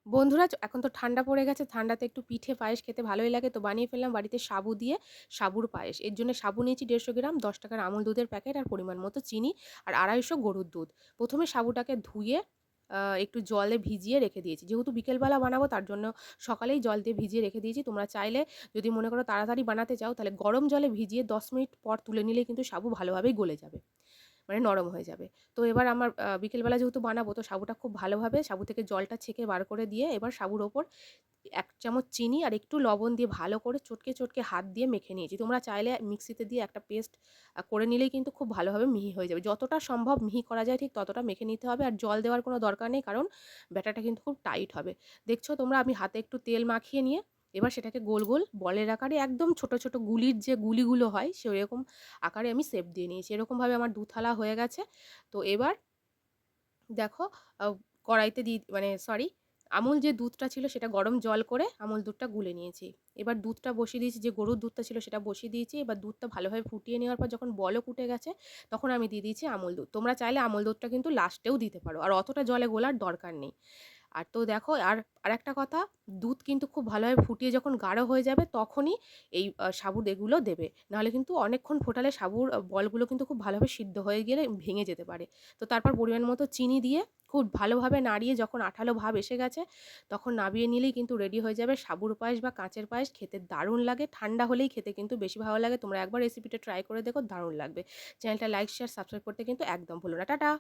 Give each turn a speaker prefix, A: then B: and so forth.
A: বন্ধুরা এখন তো ঠান্ডা পড়ে গেছে, ঠান্ডাতে একটু পিঠে পায়েস খেতে ভালোই লাগে। তো বানিয়ে ফেললাম বাড়িতে সাবু দিয়ে সাবুর পায়েস। এর জন্য সাবু নিয়েছি ১৫০ গ্রাম, ৳১০ আমুল দুধের প্যাকেট আর পরিমাণ মতো চিনি আর ২৫০ গরুর দুধ। ১ম এ সাবুটাকে ধুয়ে একটু জলে ভিজিয়ে রেখে দিয়েছি। যেহেতু বিকেলবেলা বানাবো তার জন্য সকালেই জল দিয়ে ভিজিয়ে রেখে দিয়েছি। তোমরা চাইলে যদি মনে করো তাড়াতাড়ি বানাতে চাও তাহলে গরম জলে ভিজিয়ে ১০ মিনিট পর তুলে নিলেই কিন্তু সাবু ভালোভাবেই গলে যাবে। মানে নরম হয়ে যাবে। তো এবার আমার বিকেলবেলা যেহেতু বানাবো তো সাবুটা খুব ভালোভাবে সাবু থেকে জলটা ছেঁকে বার করে দিয়ে এবার সাবুর ওপর ১ চামচ চিনি আর একটু লবণ দিয়ে ভালো করে চটকে, চটকে হাত দিয়ে মেখে নিয়েছি। তোমরা চাইলে মিক্সিতে দিয়ে একটা পেস্ট করে নিলেই কিন্তু খুব ভালোভাবে মিহি হয়ে যাবে। যতটা সম্ভব মিহি করা যায় ঠিক ততটা মেখে নিতে হবে। আর জল দেওয়ার কোনো দরকার নেই কারণ ব্যাটারটা কিন্তু খুব টাইট হবে। দেখছো তোমরা আমি হাতে একটু তেল মাখিয়ে নিয়ে এবার সেটাকে গোল, গোল বলের আকারে একদম ছোট, ছোট গুলির যে গুলিগুলো হয় সেরকম আকারে আমি শেপ দিয়ে নিয়েছি। এরকমভাবে আমার ২ থালা হয়ে গেছে। তো এবার দেখো আ কড়াইতে মানে সরি, আমুল যে দুধটা ছিল সেটা গরম জল করে আমুল দুধটা গুলে নিয়েছি। এবার দুধটা বসিয়ে দিয়েছি, যে গরুর দুধটা ছিল সেটা বসিয়ে দিয়েছি। এবার দুধটা ভালোভাবে ফুটিয়ে নেওয়ার পর যখন বলক উঠে গেছে তখন আমি দিয়ে দিয়েছি আমুল দুধ। তোমরা চাইলে আমুল দুধটা কিন্তু লাস্টেও দিতে পারো। আর অতটা জলে গোলার দরকার নেই। আর তো দেখো আরেকটা কথা, দুধ কিন্তু খুব ভালোভাবে ফুটিয়ে যখন গাঢ় হয়ে যাবে তখনই এই সাবুর এগুলো দেবে। নাহলে কিন্তু অনেকক্ষণ ফোটালে সাবুর বলগুলো কিন্তু খুব ভালোভাবে সিদ্ধ হয়ে গেলে ভেঙে যেতে পারে। তো তারপর পরিমাণ মতো চিনি দিয়ে খুব ভালোভাবে নাড়িয়ে যখন আঠালো ভাব এসে গেছে তখন নামিয়ে নিলেই কিন্তু রেডি হয়ে যাবে সাবুর পায়েস বা কাঁচের পায়েস। খেতে দারুণ লাগে, ঠান্ডা হলেই খেতে কিন্তু বেশি ভালো লাগে। তোমরা একবার রেসিপিটা ট্রাই করে দেখো, দারুণ লাগবে। চ্যানেলটা লাইক, শেয়ার, সাবস্ক্রাইব করতে কিন্তু একদম ভুলো না। টাটা।